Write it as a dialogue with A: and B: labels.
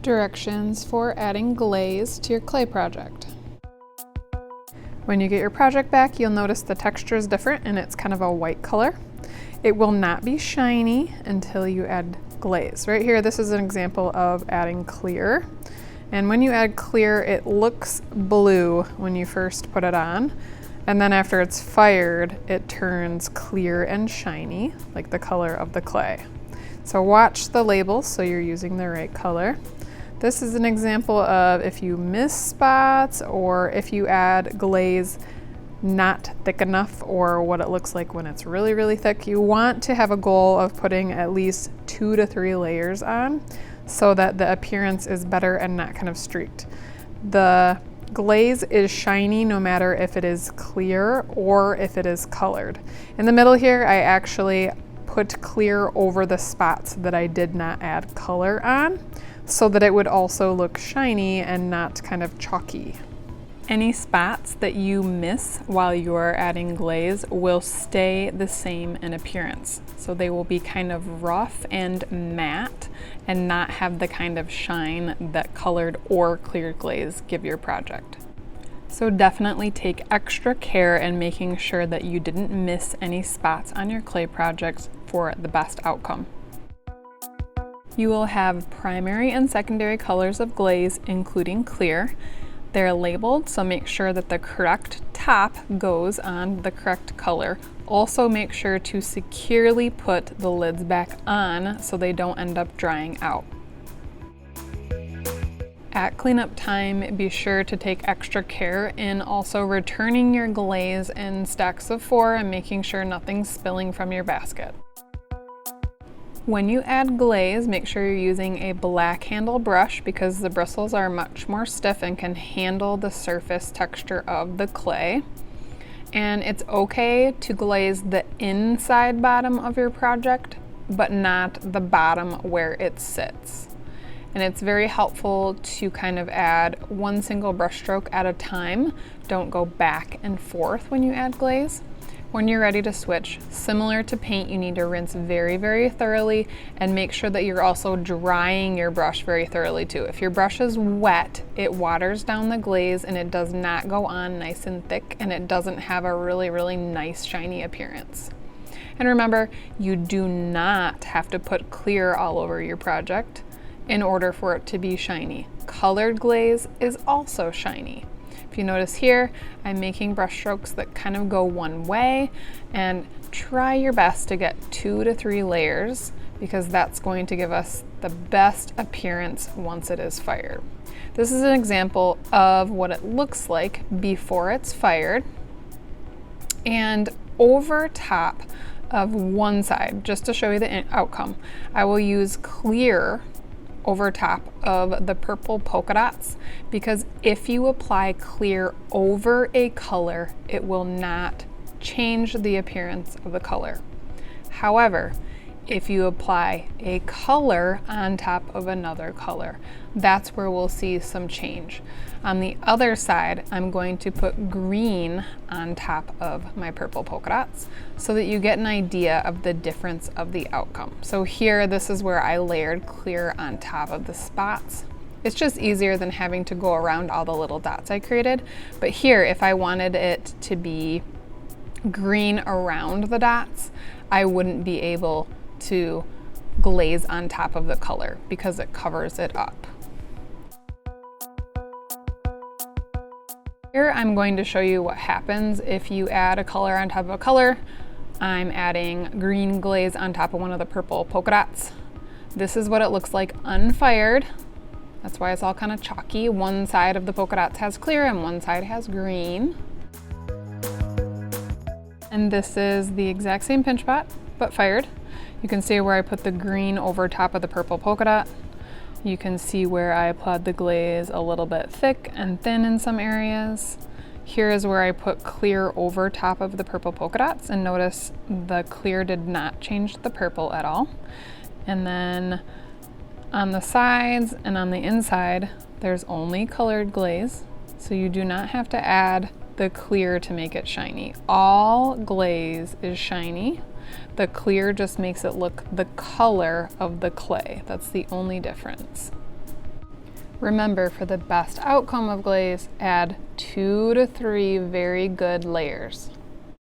A: Directions for adding glaze to your clay project. When you get your project back, you'll notice the texture is different and it's kind of a white color. It will not be shiny until you add glaze. Right here, this is an example of adding clear. And when you add clear, it looks blue when you first put it on. And then after it's fired, it turns clear and shiny, like the color of the clay. So watch the labels so you're using the right color. This is an example of if you miss spots or if you add glaze not thick enough, or what it looks like when it's really, really thick. You want to have a goal of putting at least 2 to 3 layers on so that the appearance is better and not kind of streaked. The glaze is shiny no matter if it is clear or if it is colored. In the middle here, I actually put clear over the spots that I did not add color on so that it would also look shiny and not kind of chalky. Any spots that you miss while you are adding glaze will stay the same in appearance. So they will be kind of rough and matte and not have the kind of shine that colored or clear glaze give your project. So definitely take extra care in making sure that you didn't miss any spots on your clay projects for the best outcome. You will have primary and secondary colors of glaze, including clear. They're labeled, so make sure that the correct top goes on the correct color. Also make sure to securely put the lids back on so they don't end up drying out. At cleanup time, be sure to take extra care in also returning your glaze in stacks of 4 and making sure nothing's spilling from your basket. When you add glaze, make sure you're using a black handle brush because the bristles are much more stiff and can handle the surface texture of the clay. And it's okay to glaze the inside bottom of your project, but not the bottom where it sits. And it's very helpful to kind of add one single brush stroke at a time. Don't go back and forth when you add glaze. When you're ready to switch, similar to paint, you need to rinse very, very thoroughly and make sure that you're also drying your brush very thoroughly too. If your brush is wet, it waters down the glaze and it does not go on nice and thick and it doesn't have a really, really nice shiny appearance. And remember, you do not have to put clear all over your project in order for it to be shiny. Colored glaze is also shiny. If you notice here, I'm making brush strokes that kind of go one way, and try your best to get 2 to 3 layers because that's going to give us the best appearance once it is fired. This is an example of what it looks like before it's fired. And over top of one side, just to show you the outcome, I will use clear over top of the purple polka dots, because if you apply clear over a color, it will not change the appearance of the color. However, if you apply a color on top of another color, that's where we'll see some change. On the other side, I'm going to put green on top of my purple polka dots so that you get an idea of the difference of the outcome. So here, this is where I layered clear on top of the spots. It's just easier than having to go around all the little dots I created. But here, if I wanted it to be green around the dots, I wouldn't be able to glaze on top of the color because it covers it up. Here I'm going to show you what happens if you add a color on top of a color. I'm adding green glaze on top of one of the purple polka dots. This is what it looks like unfired. That's why it's all kind of chalky. One side of the polka dots has clear and one side has green. And this is the exact same pinch pot, but fired. You can see where I put the green over top of the purple polka dot. You can see where I applied the glaze a little bit thick and thin in some areas. Here is where I put clear over top of the purple polka dots, and notice the clear did not change the purple at all. And then on the sides and on the inside, there's only colored glaze, so you do not have to add the clear to make it shiny. All glaze is shiny. The clear just makes it look the color of the clay. That's the only difference. Remember, for the best outcome of glaze, add 2 to 3 very good layers.